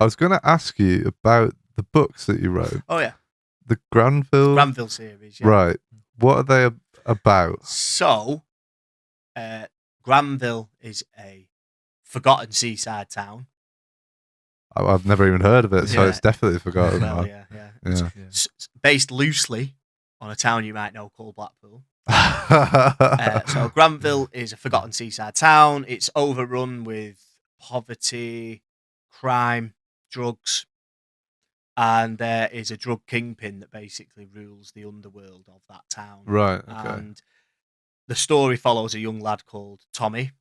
I was going to ask you about the books that you wrote. Oh yeah, The Granville series. Yeah. Right. What are they about? So, Granville is a forgotten seaside town. I've never even heard of it, so Yeah. it's definitely forgotten. Well, now. yeah. Yeah. It's based loosely on a town you might know called Blackpool. So Granville is a forgotten seaside town. It's overrun with poverty, crime, drugs, and there is a drug kingpin that basically rules the underworld of that town. Right. Okay. And the story follows a young lad called Tommy,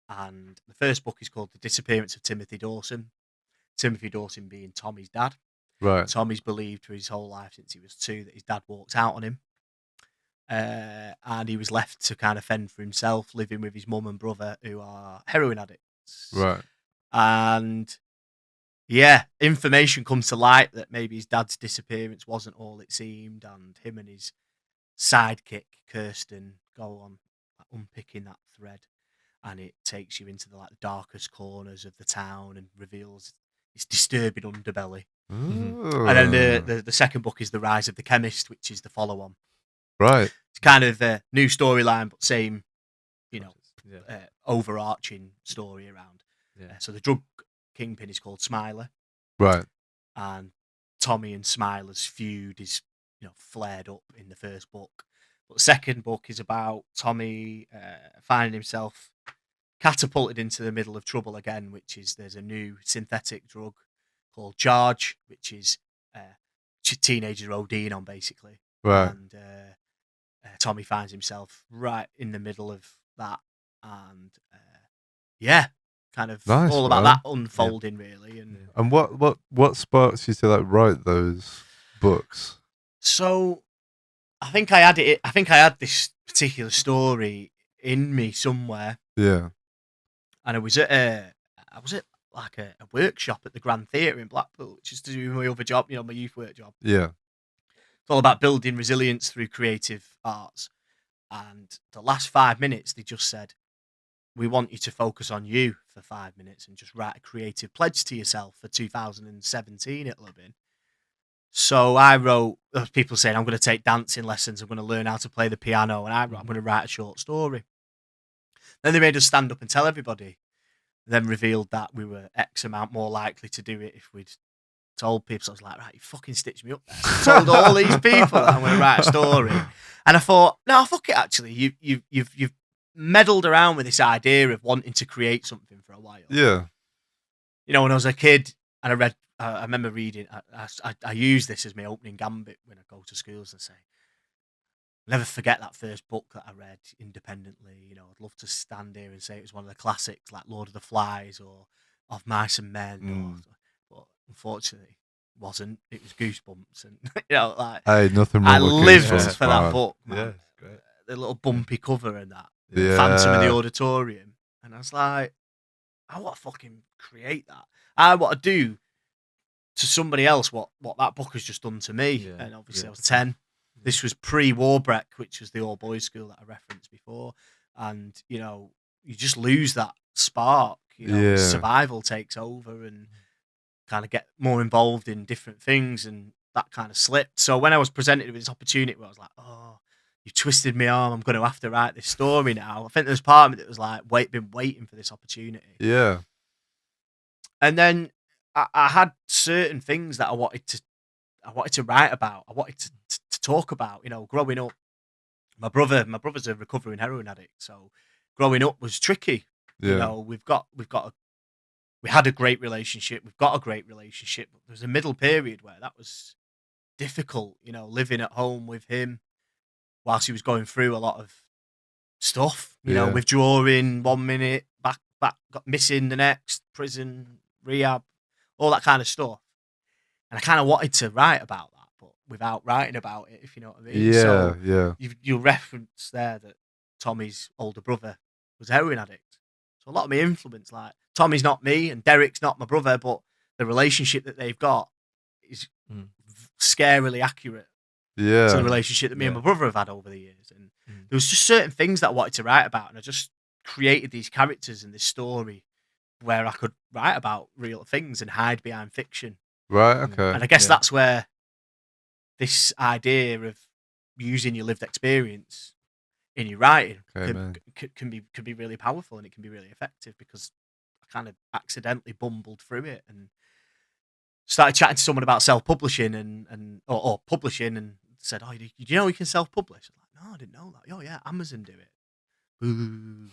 and the first book is called The Disappearance of Timothy Dawson. Timothy Dawson being Tommy's dad. Right. Tommy's believed for his whole life since he was 2 that his dad walked out on him. And he was left to kind of fend for himself, living with his mum and brother who are heroin addicts. Right. And yeah, information comes to light that maybe his dad's disappearance wasn't all it seemed, and him and his sidekick Kirsten go on unpicking that thread, and it takes you into the darkest corners of the town and reveals its disturbing underbelly. Ooh. And then the second book is The Rise of the Chemist, which is the follow-on. Right. It's kind of a new storyline, but same, overarching story around. Yeah. So the drug kingpin is called Smiler. Right. And Tommy and Smiler's feud is, flared up in the first book. But the second book is about Tommy finding himself catapulted into the middle of trouble again, which is there's a new synthetic drug called Charge, which is teenagers ODing on, basically. Right. And Tommy finds himself right in the middle of that, and kind of Nice, all about man. that unfolding, really. And what sparks you to write those books? So, I think I had this particular story in me somewhere. Yeah. And I was at like a workshop at the Grand Theatre in Blackpool, which is to do with my other job, my youth work job. Yeah. It's all about building resilience through creative arts. And the last 5 minutes, they just said, we want you to focus on you for 5 minutes and just write a creative pledge to yourself for 2017, it'll have been. So I wrote, people saying, I'm going to take dancing lessons, I'm going to learn how to play the piano, and I'm going to write a short story. Then they made us stand up and tell everybody. Then revealed that we were X amount more likely to do it if we'd told people. So I was like, right, you fucking stitched me up there. So I told all these people that I'm going to write a story. And I thought, no, fuck it, actually. You've meddled around with this idea of wanting to create something for a while. Yeah. When I was a kid and I remember reading, I use this as my opening gambit when I go to schools and say, never forget that first book that I read independently. I'd love to stand here and say it was one of the classics like Lord of the Flies or Of Mice and Men. But unfortunately, it wasn't. It was Goosebumps. And, hey, nothing wrong I with lived Goosebumps, for that book, man. Yeah, great. The little bumpy cover and that. Yeah. Phantom in the Auditorium. And I was like, I want to fucking create that. I want to do to somebody else what that book has just done to me. Yeah, And obviously yeah. I was 10. This was pre-Warbeck, which was the all-boys school that I referenced before. And, you just lose that spark. Yeah. Survival takes over and kind of get more involved in different things, and that kind of slipped. So when I was presented with this opportunity, I was like, oh, you twisted my arm. I'm going to have to write this story now. I think there was part of me that was like, been waiting for this opportunity. Yeah. And then I had certain things that I wanted to write about. I wanted to talk about, growing up. My brother's a recovering heroin addict, so growing up was tricky. Yeah. We had a great relationship. We've got a great relationship. But there was a middle period where that was difficult. Living at home with him whilst he was going through a lot of stuff. Withdrawing 1 minute, back, got missing the next, prison, rehab, all that kind of stuff. And I kind of wanted to write about that, but without writing about it, if you know what I mean. Yeah, so yeah. You reference there that Tommy's older brother was a heroin addict. So a lot of my influence, like Tommy's not me and Derek's not my brother, but the relationship that they've got is scarily accurate to the relationship that me and my brother have had over the years. And there was just certain things that I wanted to write about, and I just created these characters and this story where I could write about real things and hide behind fiction. Right. Okay. And I guess that's where this idea of using your lived experience in your writing can be really powerful, and it can be really effective, because I kind of accidentally bumbled through it and started chatting to someone about self-publishing or publishing, and said, "Oh, do you know you can self-publish?" I'm like, "No, I didn't know that." "Oh yeah, Amazon do it." Boo.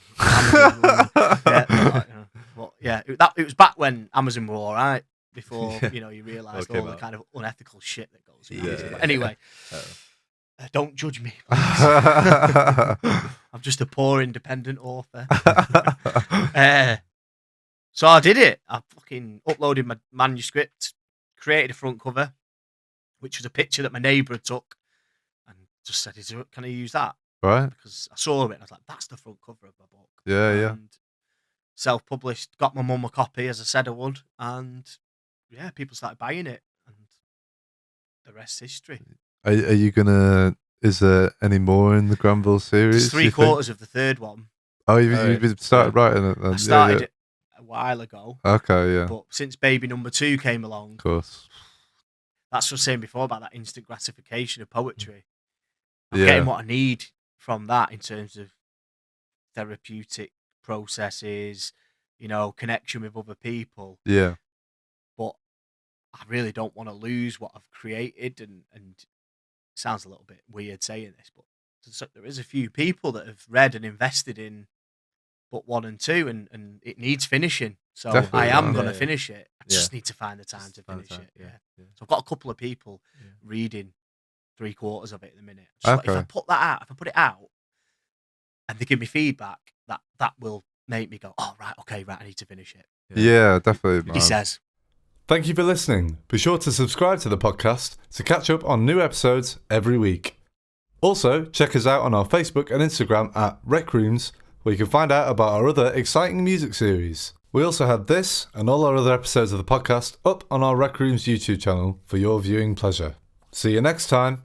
It was back when Amazon were all right, before you realised all the kind of unethical shit that goes on. But anyway, don't judge me, please. I'm just a poor independent author. So I did it. I fucking uploaded my manuscript, created a front cover, which was a picture that my neighbour took, and just said, "Can I use that?" Right. Because I saw it and I was like, "That's the front cover of my book." Yeah. Self-published, got my mum a copy, as I said I would, and people started buying it, and the rest's history. Are you gonna? Is there any more in the Granville series? There's 3/4 of the third one. Oh, you've started writing it then? I started it a while ago. Okay, yeah. But since baby number 2 came along, Of course. that's what I was saying before about that instant gratification of poetry. I'm getting what I need from that in terms of therapeutic processes, connection with other people. Yeah. But I really don't want to lose what I've created, and it sounds a little bit weird saying this, but there is a few people that have read and invested in book 1 and 2, and it needs finishing. So definitely, I am going to finish it. I just need to find the time to finish it. Yeah. So I've got a couple of people reading 3/4 of it at the minute. If I put it out, and they give me feedback, that will make me go, "Oh, right, okay, right, I need to finish it." Yeah, definitely, man. He says. Thank you for listening. Be sure to subscribe to the podcast to catch up on new episodes every week. Also, check us out on our Facebook and Instagram at RecRooms, where you can find out about our other exciting music series. We also have this and all our other episodes of the podcast up on our RecRooms YouTube channel for your viewing pleasure. See you next time.